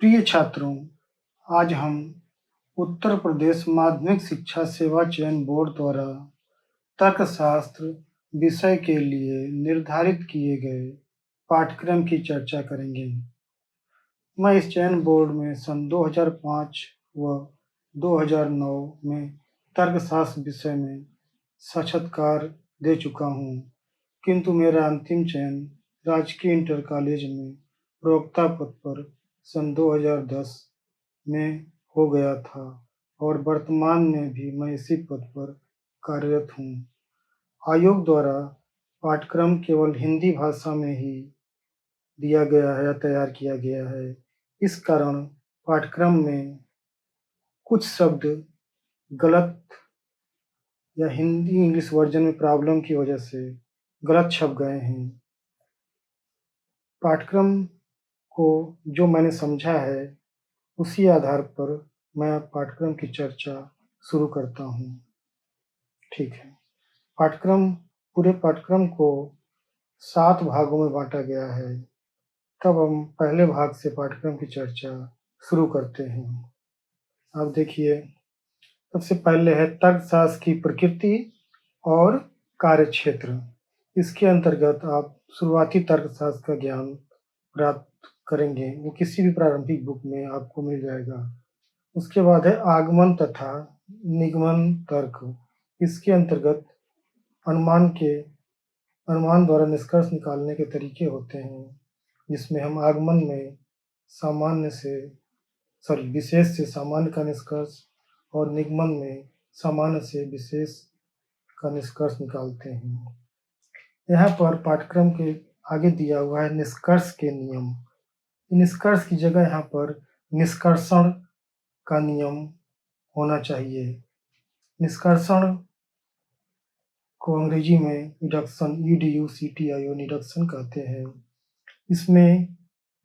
प्रिय छात्रों, आज हम उत्तर प्रदेश माध्यमिक शिक्षा सेवा चयन बोर्ड द्वारा तर्कशास्त्र विषय के लिए निर्धारित किए गए पाठ्यक्रम की चर्चा करेंगे। मैं इस चयन बोर्ड में सन 2005 व 2009 में तर्कशास्त्र विषय में साक्षात्कार दे चुका हूँ, किंतु मेरा अंतिम चयन राजकीय इंटर कॉलेज में प्रवक्ता पद पर सन 2010 में हो गया था और वर्तमान में भी मैं इसी पद पर कार्यरत हूँ। आयोग द्वारा पाठ्यक्रम केवल हिंदी भाषा में ही दिया गया है या तैयार किया गया है। इस कारण पाठ्यक्रम में कुछ शब्द गलत या हिंदी इंग्लिश वर्जन में प्रॉब्लम की वजह से गलत छप गए हैं। पाठ्यक्रम को जो मैंने समझा है उसी आधार पर मैं पाठ्यक्रम की चर्चा शुरू करता हूँ। ठीक है, पूरे पाठ्यक्रम को 7 भागों में बांटा गया है। तब हम पहले भाग से पाठ्यक्रम की चर्चा शुरू करते हैं। अब देखिए, सबसे पहले है तर्कशास्त्र की प्रकृति और कार्यक्षेत्र। इसके अंतर्गत आप शुरुआती तर्कशास्त्र का ज्ञान प्राप्त करेंगे, वो किसी भी प्रारंभिक बुक में आपको मिल जाएगा। उसके बाद है आगमन तथा निगमन तर्क। इसके अंतर्गत अनुमान द्वारा निष्कर्ष निकालने के तरीके होते हैं, जिसमें हम आगमन में विशेष से सामान्य का निष्कर्ष और निगमन में सामान्य से विशेष का निष्कर्ष निकालते हैं। यहाँ पर पाठ्यक्रम के आगे दिया हुआ है निष्कर्ष के नियम। निष्कर्ष की जगह यहाँ पर निष्कर्षण का नियम होना चाहिए। निष्कर्षण को अंग्रेजी में डिडक्शन EDUCTION डिडक्शन कहते हैं। इसमें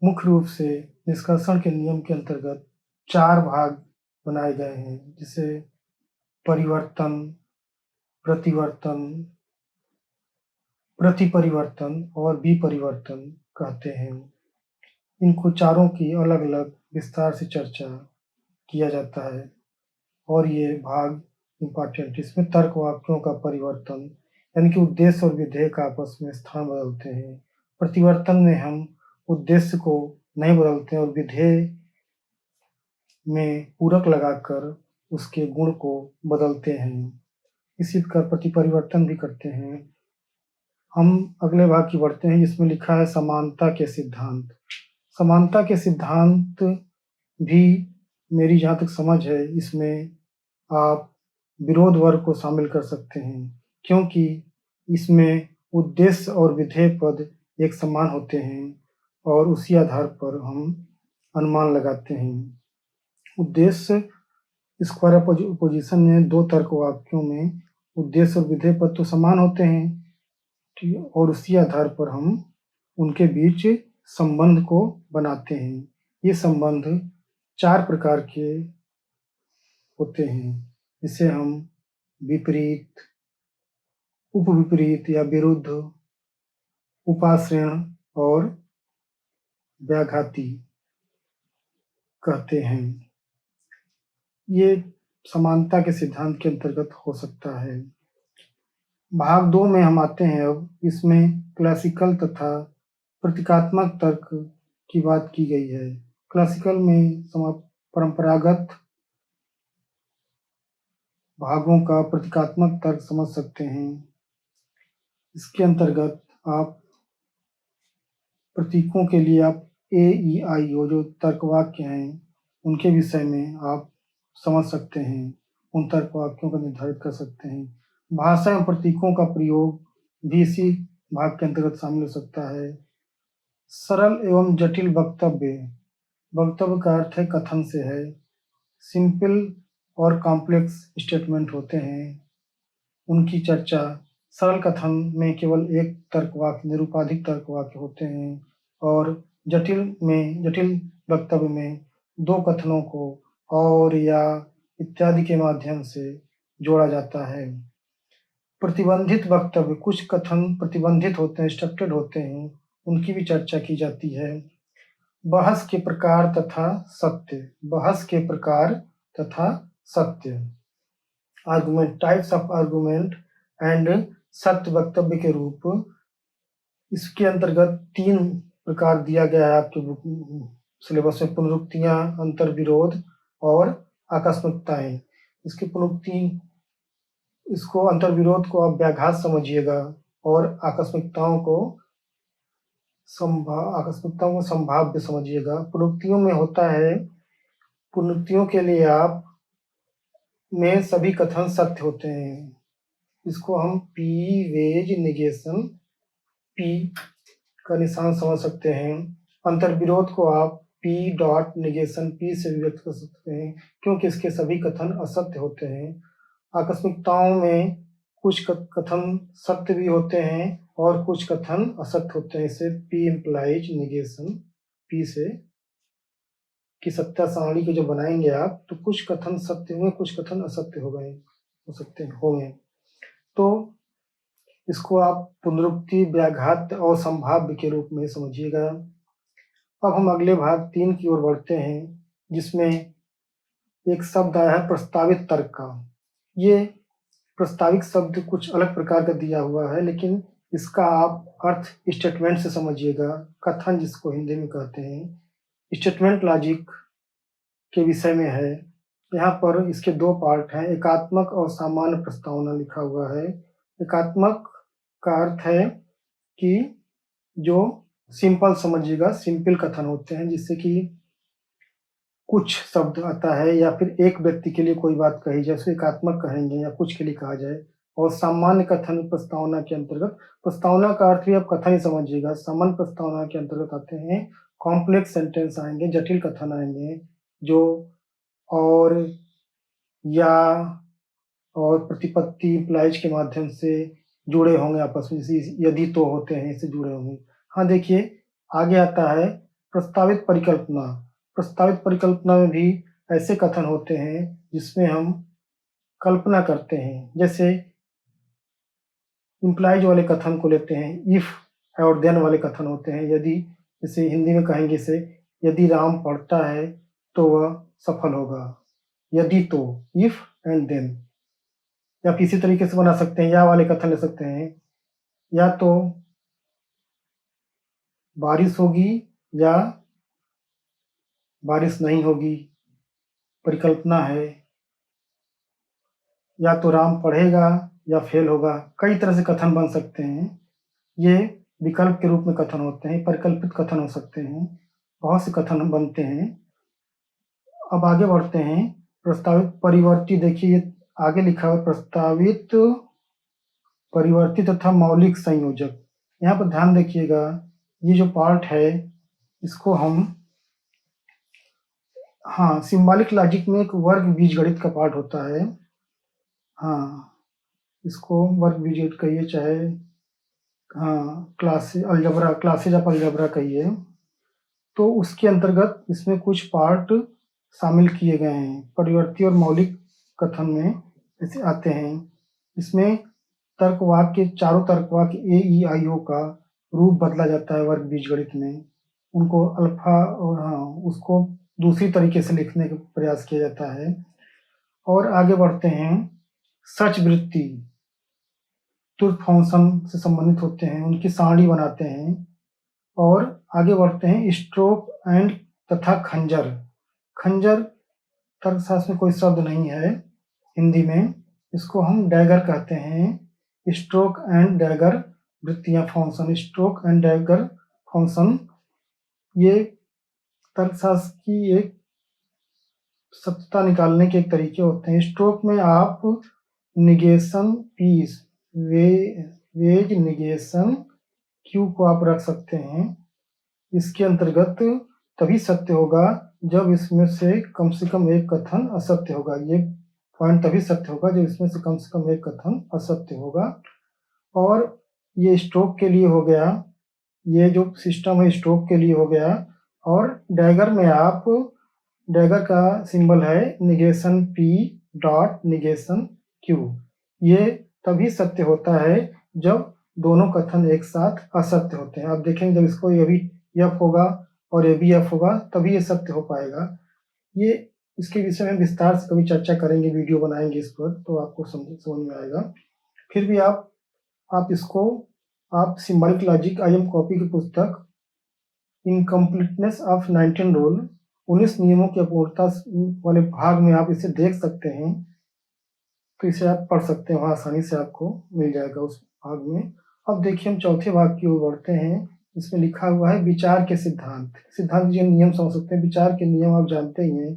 मुख्य रूप से निष्कर्षण के नियम के अंतर्गत 4 भाग बनाए गए हैं, जिसे परिवर्तन, प्रतिवर्तन, प्रतिपरिवर्तन और विपरिवर्तन कहते हैं। इनको चारों की अलग अलग विस्तार से चर्चा किया जाता है और ये भाग इम्पॉर्टेंट। इसमें तर्क वाक्यों का परिवर्तन यानी कि उद्देश्य और विधेय का आपस में स्थान बदलते हैं। प्रतिवर्तन में हम उद्देश्य को नहीं बदलते और विधेय में पूरक लगाकर उसके गुण को बदलते हैं। इसी प्रकार प्रतिपरिवर्तन भी करते हैं। हम अगले भाग की बढ़ते हैं, जिसमें लिखा है समानता के सिद्धांत। समानता के सिद्धांत भी मेरी जहाँ तक समझ है, इसमें आप विरोध वर्ग को शामिल कर सकते हैं, क्योंकि इसमें उद्देश्य और विधेय पद एक समान होते हैं और उसी आधार पर हम अनुमान लगाते हैं। उद्देश्य स्क्वायर अपोजिशन में 2 तर्क वाक्यों में उद्देश्य और विधेय पद तो समान होते हैं, और उसी आधार पर हम उनके बीच संबंध को बनाते हैं। ये संबंध 4 प्रकार के होते हैं, जिसे हम विपरीत, उपविपरीत या विरुद्ध, उपाश्रयण और व्याघाती कहते हैं। ये समानता के सिद्धांत के अंतर्गत हो सकता है। भाग 2 में हम आते हैं। अब इसमें क्लासिकल तथा प्रतीकात्मक तर्क की बात की गई है। क्लासिकल में परंपरागत भागों का प्रतीकात्मक तर्क समझ सकते हैं। इसके अंतर्गत आप प्रतीकों के लिए आप AEIO जो तर्क वाक्य हैं, उनके विषय में आप समझ सकते हैं, उन तर्क वाक्यों को निर्धारित कर सकते हैं। भाषा एवं प्रतीकों का प्रयोग भी इसी भाग के अंतर्गत शामिल हो सकता है। सरल एवं जटिल वक्तव्य का अर्थ है कथन से है। सिंपल और कॉम्प्लेक्स स्टेटमेंट होते हैं, उनकी चर्चा। सरल कथन में केवल एक तर्क वाक्य, निरूपाधिक तर्क वाक्य होते हैं, और जटिल वक्तव्य में 2 कथनों को और या इत्यादि के माध्यम से जोड़ा जाता है। प्रतिबंधित वक्तव्य, कुछ कथन प्रतिबंधित होते हैं, स्ट्रक्चर्ड होते हैं, उनकी भी चर्चा की जाती है। बहस के प्रकार तथा सत्य। बहस के प्रकार तथा सत्य। Argument, types of argument and सत्य वक्तव्य के रूप। इसके अंतर्गत 3 प्रकार दिया गया है आपके बुक सिलेबस में: पुनरुक्तियां, अंतर्विरोध और आकस्मिकताएं। इसकी पुनरुक्ति, इसको अंतर्विरोध को आप व्याघात समझिएगा और आकस्मिकताओं को संभाव्य समझिएगा। पुनरुक्तियों में होता है, पुनरुक्तियों के लिए आप में सभी कथन सत्य होते हैं। इसको हम पी वेज निगेशन, पी का निशान समझ सकते हैं। अंतर्विरोध को आप पी डॉट निगेशन पी से व्यक्त कर सकते हैं, क्योंकि इसके सभी कथन असत्य होते हैं। आकस्मिकताओं में कुछ कथन सत्य भी होते हैं और कुछ कथन असत्य होते हैं। इसे पी इम्प्लाइज निगेशन पी से की सत्ता सारणी के जो बनाएंगे आप, तो कुछ कथन सत्य होंगे, कुछ कथन असत्य होंगे। तो इसको आप पुनरुक्ति, व्याघात और संभाव्य के रूप में समझिएगा। अब हम अगले भाग 3 की ओर बढ़ते हैं, जिसमें एक शब्द आया है प्रस्तावित तर्क का। ये प्रस्तावित शब्द कुछ अलग प्रकार का दिया हुआ है, लेकिन इसका आप अर्थ स्टेटमेंट से समझिएगा। कथन जिसको हिंदी में कहते हैं, स्टेटमेंट लॉजिक के विषय में है। यहाँ पर इसके 2 पार्ट हैं, एकात्मक और सामान्य प्रस्तावना लिखा हुआ है। एकात्मक का अर्थ है कि जो सिंपल समझिएगा, सिंपल कथन होते हैं, जिससे कि कुछ शब्द आता है या फिर एक व्यक्ति के लिए कोई बात कही जाए, उसे एकात्मक कहेंगे या कुछ के लिए कहा जाए। और सामान्य कथन प्रस्तावना के अंतर्गत, प्रस्तावना का अर्थ भी आप कथन ही समझिएगा। सामान्य प्रस्तावना के अंतर्गत आते हैं कॉम्प्लेक्स सेंटेंस आएंगे, जटिल कथन आएंगे, जो और, या और प्रतिपत्ति इम्प्लाइज के माध्यम से जुड़े होंगे आपस में, जैसे यदि तो होते हैं, इससे जुड़े होंगे। हाँ, देखिए आगे आता है प्रस्तावित परिकल्पना। प्रस्तावित परिकल्पना में भी ऐसे कथन होते हैं जिसमें हम कल्पना करते हैं। जैसे इम्प्लाइज वाले कथन को लेते हैं, इफ और देन वाले कथन होते हैं। यदि, जैसे हिंदी में कहेंगे इसे, यदि राम पढ़ता है तो वह सफल होगा। यदि तो, इफ एंड देन। या किसी तरीके से बना सकते हैं, या वाले कथन ले सकते हैं, या तो बारिश होगी या बारिश नहीं होगी, परिकल्पना है। या तो राम पढ़ेगा या फेल होगा। कई तरह से कथन बन सकते हैं। ये विकल्प के रूप में कथन होते हैं, परिकल्पित कथन हो सकते हैं, बहुत से कथन बनते हैं। अब आगे बढ़ते हैं। प्रस्तावित परिवर्ती, देखिए आगे लिखा हुआ प्रस्तावित परिवर्ती तथा मौलिक संयोजक। यहाँ पर ध्यान देखिएगा, ये जो पार्ट है इसको हम, हाँ, सिंबॉलिक लॉजिक में एक वर्ग बीजगणित का पार्ट होता है। हाँ, इसको वर्ग बीजगणित कहिए, चाहे हाँ क्लासेज ऑफ अलजेब्रा कहिए। तो उसके अंतर्गत इसमें कुछ पार्ट शामिल किए गए हैं, परिवर्ती और मौलिक कथन में ऐसे आते हैं। इसमें तर्कवाक्य, चारों तर्कवाक्य ए ई आई ओ का रूप बदला जाता है वर्ग बीजगणित में। उनको अल्फा और उसको दूसरी तरीके से लिखने का प्रयास किया जाता है। और आगे बढ़ते हैं। सच वृत्ति तुर्क फंक्शन से संबंधित होते हैं, उनकी सारणी बनाते हैं। और आगे बढ़ते हैं। स्ट्रोक एंड तथा खंजर। खंजर तर्कशास्त्र में कोई शब्द नहीं है हिंदी में, इसको हम डैगर कहते हैं। स्ट्रोक एंड डैगर वृत्तियां, function, stroke and dagger function, ये तर्कशास्त्र की एक सत्यता निकालने के एक तरीके होते हैं। स्ट्रोक में आप negation P's, wedge negation Q को आप रख सकते हैं। इसके अंतर्गत तभी सत्य होगा जब इसमें से कम एक कथन असत्य होगा। ये पॉइंट तभी सत्य होगा जब इसमें से कम एक कथन असत्य होगा। और ये स्ट्रोक के लिए हो गया, ये जो सिस्टम है स्ट्रोक के लिए हो गया। और डैगर में आप, डैगर का सिंबल है negation P dot negation Q. ये तभी सत्य होता है जब दोनों कथन एक साथ असत्य होते हैं। आप देखेंगे जब इसको, ये भी यफ होगा और ए बी एफ होगा, तभी ये सत्य हो पाएगा। ये इसके विषय में विस्तार से कभी चर्चा करेंगे, वीडियो बनाएंगे इस पर, तो आपको समझ में आएगा। फिर भी आप इसको आप सिंबॉलिक लॉजिक IM कॉपी की पुस्तक इनकम्प्लीटनेस ऑफ 19 रूल 19 नियमों की अपूर्णता वाले भाग में आप इसे देख सकते हैं। तो इसे आप पढ़ सकते हैं, वहाँ आसानी से आपको मिल जाएगा उस भाग में। अब देखिए हम चौथे भाग की ओर बढ़ते हैं। इसमें लिखा हुआ है विचार के सिद्धांत। सिद्धांत जो नियम समझ सकते हैं। विचार के नियम आप जानते ही हैं,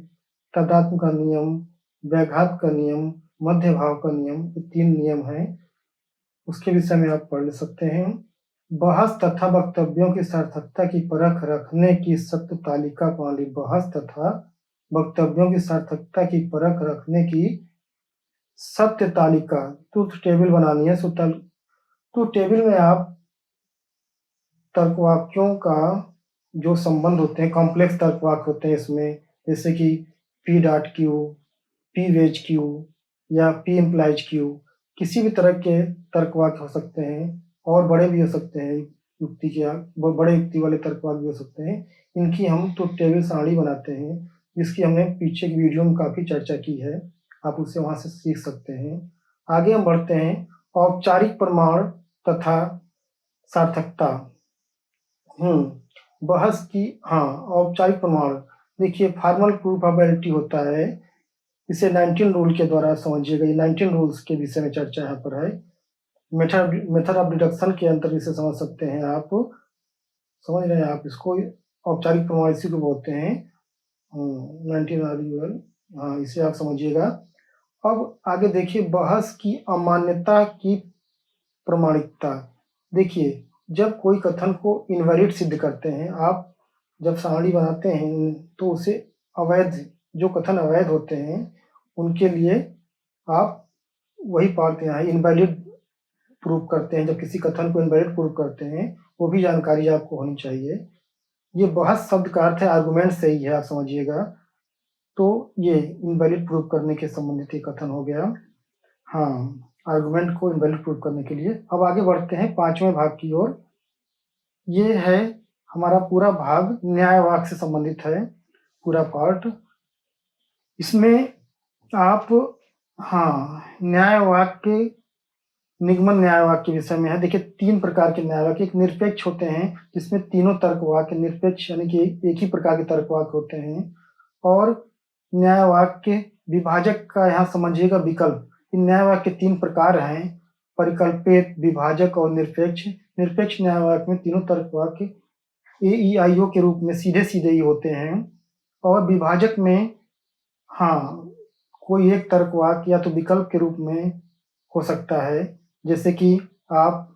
तादात्म्य का नियम, व्याघात का नियम, मध्य भाव का नियम, ये 3 नियम हैं। उसके विषय में आप पढ़ सकते हैं। बहस तथा वक्तव्यों की सार्थकता की परख रखने की सत्य तालिका प्रणाली। बहस तथा वक्तव्यों की सार्थकता की परख रखने की सत्य तालिका, ट्रूथ टेबल बनानी है। ट्रूथ टेबल में आप तर्कवाक्यों का जो संबंध होते हैं, कॉम्प्लेक्स तर्कवाक्य होते हैं इसमें, जैसे कि P dot Q, P wedge Q या P इम्प्लाइज क्यू, किसी भी तरह के तर्कवाक्य हो सकते हैं और बड़े भी हो सकते हैं, बड़े युक्ति वाले तर्कवाक्य भी हो सकते हैं। इनकी हम ट्रूथ टेबल सारणी बनाते हैं, जिसकी हमने पीछे की वीडियो में काफ़ी चर्चा की है, आप उसे वहाँ से सीख सकते हैं। आगे हम बढ़ते हैं। औपचारिक प्रमाण तथा सार्थकता। बहस की, औपचारिक प्रमाण। देखिए फॉर्मल प्रूफेबिलिटी होता है, इसे 19 रूल के द्वारा समझिएगा। ये 19 रूल्स के विषय में चर्चा यहाँ पर है। मेथड ऑफ डिडक्शन के अंतर इसे समझ सकते हैं आप, समझ रहे हैं आप इसको। औपचारिक प्रमाण इसी को बोलते हैं, 19 RUL, इसे आप समझिएगा। अब आगे देखिए बहस की अमान्यता की प्रमाणिकता। देखिए जब कोई कथन को इनवैलिड सिद्ध करते हैं, आप जब सारणी बनाते हैं तो उसे अवैध, जो कथन अवैध होते हैं उनके लिए आप वही पाते हैं, इनवैलिड प्रूफ करते हैं। जब किसी कथन को इनवैलिड प्रूफ करते हैं, वो भी जानकारी आपको होनी चाहिए। ये बहस शब्द का अर्थ है आर्गुमेंट से ही है, आप समझिएगा। तो ये इनवैलिड प्रूफ करने के संबंधित ये कथन हो गया, आर्गुमेंट को इनवैलिड प्रूफ करने के लिए। अब आगे बढ़ते हैं 5वें भाग की ओर। ये है हमारा पूरा भाग, न्यायवाक्य से संबंधित है पूरा पार्ट। इसमें आप न्यायवाक्य, निगमन न्यायवाक्य के विषय में है। देखिए 3 प्रकार के न्यायवाक्य। एक निरपेक्ष होते हैं, जिसमें तीनों तर्कवाक्य निरपेक्ष, यानी कि एक ही प्रकार के तर्कवाक्य होते हैं। और न्यायवाक्य विभाजक का यहाँ समझिएगा विकल्प। इन न्यायवाक्य 3 प्रकार हैं, परिकल्पित, विभाजक और निरपेक्ष। निरपेक्ष न्यायवाक्य में तीनों तर्कवाक्य AEIO के रूप में सीधे सीधे ही होते हैं। और विभाजक में कोई एक तर्कवाक्य या तो विकल्प के रूप में हो सकता है, जैसे कि आप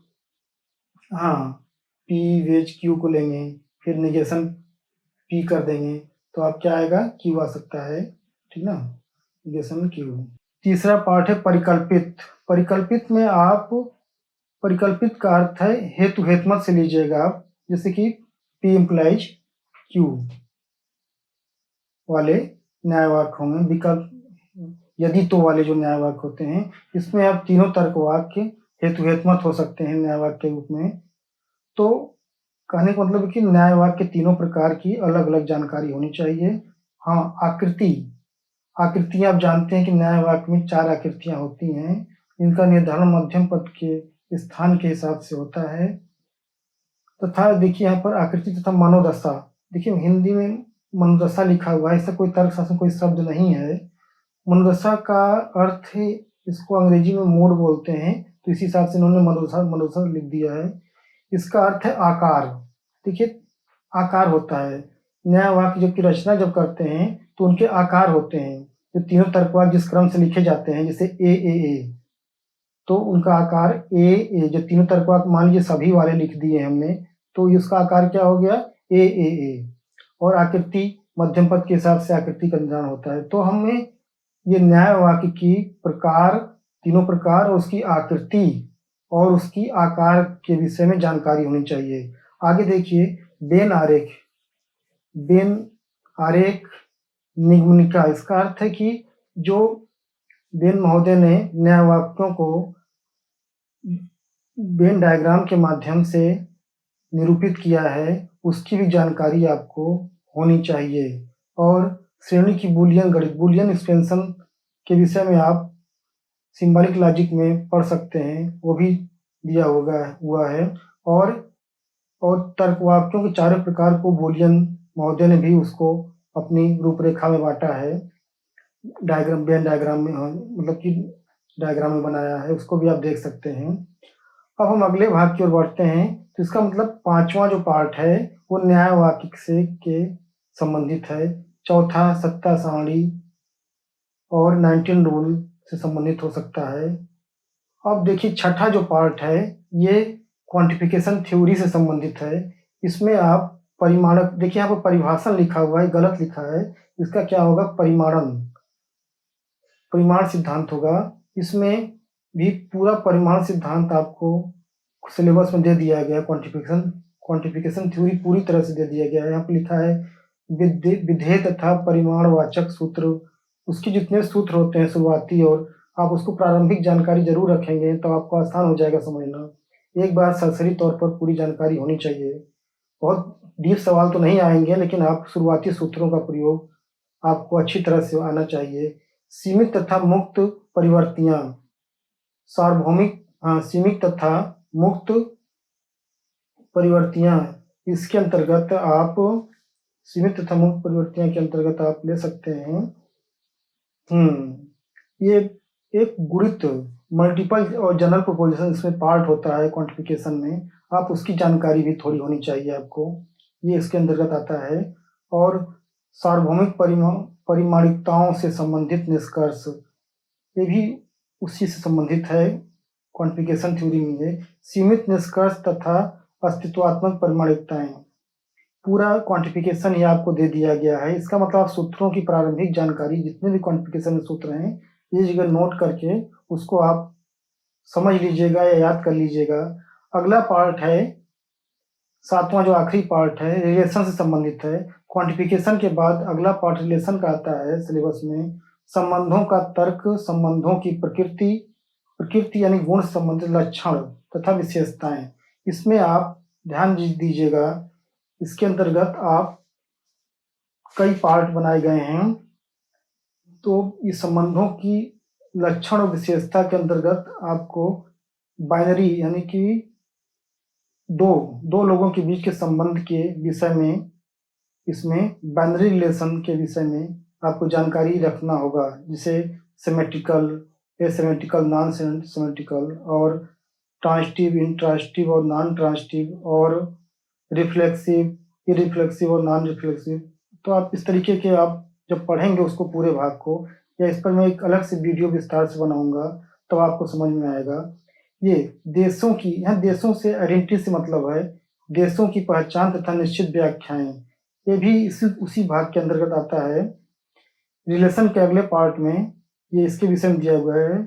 P वेज Q को लेंगे, फिर निगेशन P कर देंगे, तो आप क्या आएगा, Q आ सकता है, ठीक ना, निगेशन Q। तीसरा पार्ट है परिकल्पित। परिकल्पित में आप, परिकल्पित का अर्थ है हेतु हेतुमत से लीजिएगा आप, जैसे कि P इम्प्लाइज Q वाले न्यायवाक्य होंगे। विकल्प यदि तो वाले जो न्यायवाक्य होते हैं, इसमें आप तीनों तर्कवाक्य हेतु हेतुमत हो सकते हैं न्यायवाक्य के रूप में। तो कहने का मतलब कि न्यायवाक्य तीनों प्रकार की अलग अलग जानकारी होनी चाहिए। आकृति आप जानते हैं कि न्यायवाक्य में 4 आकृतियां होती हैं। इनका निर्धारण मध्यम पद के स्थान के हिसाब से होता है। तथा देखिए यहाँ पर आकृति तथा मनोदशा। देखिए हिंदी में मनोदशा लिखा हुआ है, ऐसा कोई तर्कशास्त्र कोई शब्द नहीं है। मनोदशा का अर्थ है, इसको अंग्रेजी में मूड बोलते हैं, तो इसी हिसाब से इन्होंने मनोदशा लिख दिया है। इसका अर्थ है आकार। देखिए आकार होता है, न्यायवाक्य जबकि रचना जब करते हैं तो उनके आकार होते हैं। जो तीनों तर्कवाक्य जिस क्रम से लिखे जाते हैं, जैसे ए, तो उनका आकार ए। जो तीनों तर्कवाक्य मान लीजिए सभी वाले लिख दिए हमने, तो इसका आकार क्या हो गया, ए। और आकृति मध्यम पद के हिसाब से आकृति का निर्धारण होता है। तो हमें ये न्यायवाक्य की प्रकार, तीनों प्रकार और उसकी आकृति और उसकी आकार के विषय में जानकारी होनी चाहिए। आगे देखिए बेन आरेख निगमनिका। इसका अर्थ है कि जो बेन महोदय ने न्यायवाक्यों को वेन डायग्राम के माध्यम से निरूपित किया है उसकी भी जानकारी आपको होनी चाहिए। और श्रेणी की बूलियन एक्सपेंशन के विषय में आप सिंबॉलिक लॉजिक में पढ़ सकते हैं, वो भी दिया हुआ है। और तर्क वाक्यों के चारों प्रकार को बूलियन महोदय ने भी उसको अपनी रूपरेखा में बांटा है, वेन डायग्राम में, मतलब कि डायग्राम में बनाया है, उसको भी आप देख सकते हैं। अब हम अगले भाग की ओर बढ़ते हैं। तो इसका मतलब 5वां जो पार्ट है वो न्याय वाक्य से के संबंधित है, चौथा सत्ता सारणी और 19 रूल से संबंधित हो सकता है। अब देखिए छठा जो पार्ट है ये क्वांटिफिकेशन थ्योरी से संबंधित है। इसमें आप परिमाणक, देखिए यहाँ पर परिभाषण लिखा हुआ है, गलत लिखा है, इसका क्या होगा, परिमाण सिद्धांत होगा। इसमें भी पूरा परिमाण सिद्धांत आपको सिलेबस में दे दिया गया है। क्वांटिफिकेशन थ्योरी पूरी तरह से दे दिया गया है। यहाँ पर लिखा है विधेय तथा परिमाणवाचक सूत्र, उसके जितने सूत्र होते हैं शुरुआती, और आप उसको प्रारंभिक जानकारी जरूर रखेंगे तो आपको आसान हो जाएगा समझना। एक बार सरसरी तौर पर पूरी जानकारी होनी चाहिए। बहुत डीप सवाल तो नहीं आएंगे, लेकिन आप शुरुआती सूत्रों का प्रयोग आपको अच्छी तरह से आना चाहिए। सीमित तथा मुक्त परिवर्तियां, सीमित तथा मुक्त परिवर्तियां, इसके अंतर्गत आप सीमित तथा मुक्त परिवर्तियां के अंतर्गत आप ले सकते हैं। ये एक गुणित, मल्टीपल और जनरल प्रोपोजिशन इसमें पार्ट होता है क्वांटिफिकेशन में, आप उसकी जानकारी भी थोड़ी होनी चाहिए आपको, ये इसके अंतर्गत आता है। और सार्वभौमिक परिमाणिकताओं से संबंधित निष्कर्ष, ये भी उसी से संबंधित है क्वांटिफिकेशन थ्योरी में। सीमित निष्कर्ष तथा अस्तित्वात्मक परिमाणिकताएं, पूरा क्वांटिफिकेशन ही आपको दे दिया गया है। इसका मतलब सूत्रों की प्रारंभिक जानकारी, जितने भी क्वांटिफिकेशन में सूत्र हैं, ये जगह नोट करके उसको आप समझ लीजिएगा या याद कर लीजिएगा। अगला पार्ट है 7वां, जो आखिरी पार्ट है, रिलेशन से संबंधित है। क्वांटिफिकेशन के बाद अगला पार्ट रिलेशन का आता है सिलेबस में। संबंधों का तर्क, संबंधों की प्रकृति यानी गुण से संबंधित लक्षण तथा विशेषताएं, इसमें आप ध्यान दीजिएगा। इसके अंतर्गत आप कई पार्ट बनाए गए हैं। तो इस संबंधों की लक्षण और विशेषता के अंतर्गत आपको बाइनरी यानी कि दो लोगों के बीच के संबंध के विषय में, इसमें बाइनरी रिलेशन के विषय में आपको जानकारी रखना होगा, जिसे सिमेट्रिकल, एसिमेट्रिकल, नॉन सिमेट्रिकल, और ट्रांजिटिव, इंट्रांजिटिव और नॉन ट्रांजिटिव, और रिफ्लेक्सिव, इरिफ्लेक्सिव और नॉन रिफ्लेक्सिव। तो आप इस तरीके के आप जब पढ़ेंगे उसको पूरे भाग को, या इस पर मैं एक अलग से वीडियो विस्तार से बनाऊंगा, तब आपको समझ में आएगा। ये देशों की, यहाँ देशों से आइडेंटिटी से मतलब है देशों की पहचान तथा निश्चित व्याख्याएं, ये भी उसी भाग के अंतर्गत आता है। रिलेशन के अगले पार्ट में ये इसके विषय में दिया हुआ है।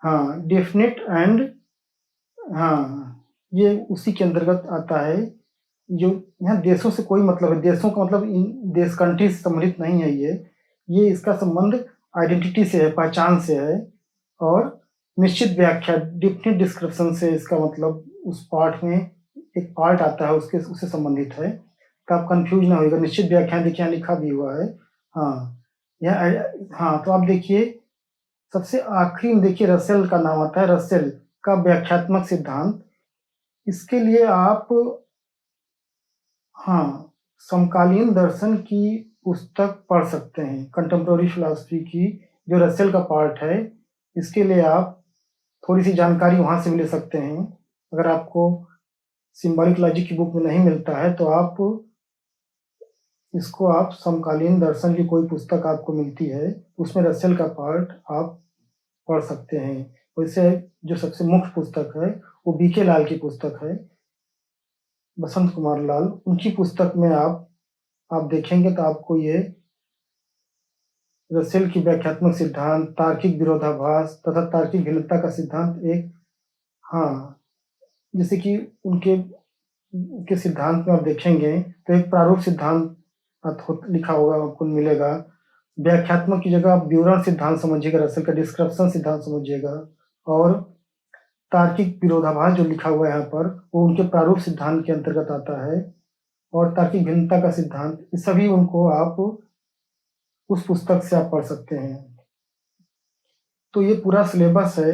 हाँ, डेफिनेट एंड, हाँ, ये उसी के अंतर्गत आता है। जो यहाँ देशों से कोई मतलब है, देशों का मतलब इन देश कंट्री से संबंधित नहीं है। ये इसका संबंध आइडेंटिटी से है, पहचान से है। और निश्चित व्याख्या, डेफिनेट डिस्क्रिप्शन से इसका मतलब उस पार्ट में एक पार्ट आता है उससे संबंधित है। तो आप कंफ्यूज ना होगा। निश्चित व्याख्या देखिए यहाँ लिखा भी हुआ है। हाँ, तो आप देखिए सबसे आखिरी में देखिए रसेल का नाम आता है, रसेल का व्याख्यात्मक सिद्धांत। इसके लिए आप समकालीन दर्शन की पुस्तक पढ़ सकते हैं, कंटेम्प्रेरी फिलॉसफी की, जो रसेल का पार्ट है। इसके लिए आप थोड़ी सी जानकारी वहां से भी ले सकते हैं। अगर आपको सिंबॉलिक लॉजिक की बुक में नहीं मिलता है तो आप समकालीन दर्शन की कोई पुस्तक आपको मिलती है, उसमें रसेल का पार्ट आप पढ़ सकते हैं। वैसे जो सबसे मुख्य पुस्तक है वो बीके लाल की पुस्तक है, बसंत कुमार लाल, उनकी पुस्तक में आप देखेंगे तो आपको ये रसेल की व्याख्यात्मक सिद्धांत, तार्किक विरोधाभास तथा तार्किक भिन्नता का सिद्धांत, एक जैसे कि उनके सिद्धांत में आप देखेंगे तो एक प्रारूप सिद्धांत लिखा होगा, आपको मिलेगा। व्याख्यात्मक की जगह आप विवरण सिद्धांत समझिएगा, रसेल का डिस्क्रिप्शन सिद्धांत समझिएगा। और तार्किक विरोधाभास जो लिखा हुआ है यहाँ पर, वो उनके प्रारूप सिद्धांत के अंतर्गत आता है, और तार्किक भिन्नता का सिद्धांत, ये सभी उनको आप उस पुस्तक से आप पढ़ सकते हैं। तो ये पूरा सिलेबस है।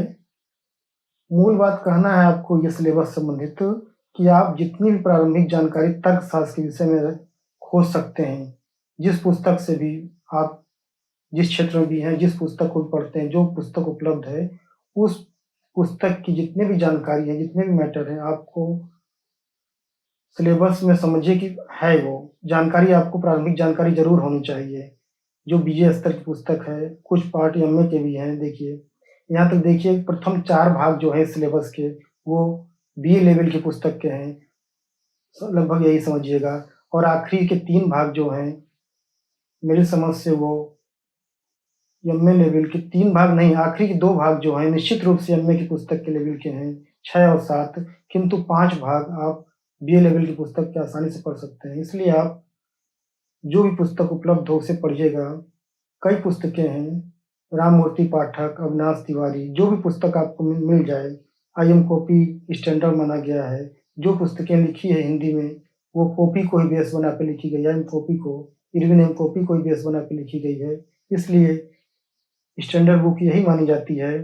मूल बात कहना है आपको ये सिलेबस संबंधित, कि आप जितनी भी प्रारंभिक जानकारी तर्कशास्त्र के विषय में खोज सकते हैं, जिस पुस्तक से भी आप जिस क्षेत्र में भी हैं, जिस पुस्तक को पढ़ते हैं, जो पुस्तक उपलब्ध है, उस पुस्तक की जितनी भी जानकारी है, जितने भी मैटर हैं, आपको सिलेबस में समझिए कि है वो जानकारी, आपको प्रारंभिक जानकारी ज़रूर होनी चाहिए। जो बीए स्तर की पुस्तक है, कुछ पार्ट एमए के भी हैं, देखिए। यहाँ तक देखिए, प्रथम 4 भाग जो हैं सिलेबस के, वो बीए लेवल की पुस्तक के हैं, लगभग यही समझिएगा। और आखिरी के 3 भाग जो हैं, मेरी समझ से वो एमए लेवल के 3 भाग नहीं, आखिरी के 2 भाग जो हैं, निश्चित रूप से एमए की पुस्तक के लेवल के हैं, 6 और 7, किंतु 5 भाग आप बीए लेवल की पुस्तक के आसानी से पढ़ सकते हैं। इसलिए आप जो भी पुस्तक उपलब्ध हो उसे पढ़िएगा। कई पुस्तकें हैं, राममूर्ति पाठक, अविनाश तिवारी, जो भी पुस्तक आपको मिल जाए, आईएम कॉपी स्टैंडर्ड माना गया है। जो पुस्तकें लिखी है हिंदी में, वो कॉपी को ही बेस बना के लिखी गई है, एम कॉपी को, इरविन एम कॉपी को ही बेस बना के लिखी गई है, इसलिए स्टैंडर्ड बुक यही मानी जाती है।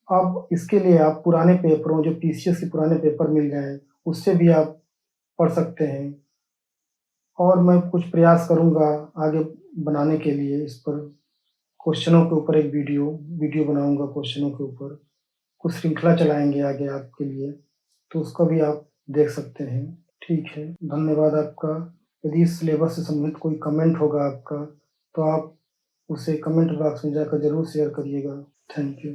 अब इसके लिए आप पुराने पेपरों, जो टीसीएस के पुराने पेपर मिल जाएँ, उससे भी आप पढ़ सकते हैं। और मैं कुछ प्रयास करूँगा आगे बनाने के लिए, इस पर क्वेश्चनों के ऊपर एक वीडियो बनाऊँगा क्वेश्चनों के ऊपर, कुछ श्रृंखला चलाएँगे आगे आपके लिए, तो उसको भी आप देख सकते हैं। ठीक है, धन्यवाद आपका। यदि इस सिलेबस से संबंधित कोई कमेंट होगा आपका, तो आप उसे कमेंट बॉक्स में जाकर ज़रूर शेयर करिएगा। Thank you.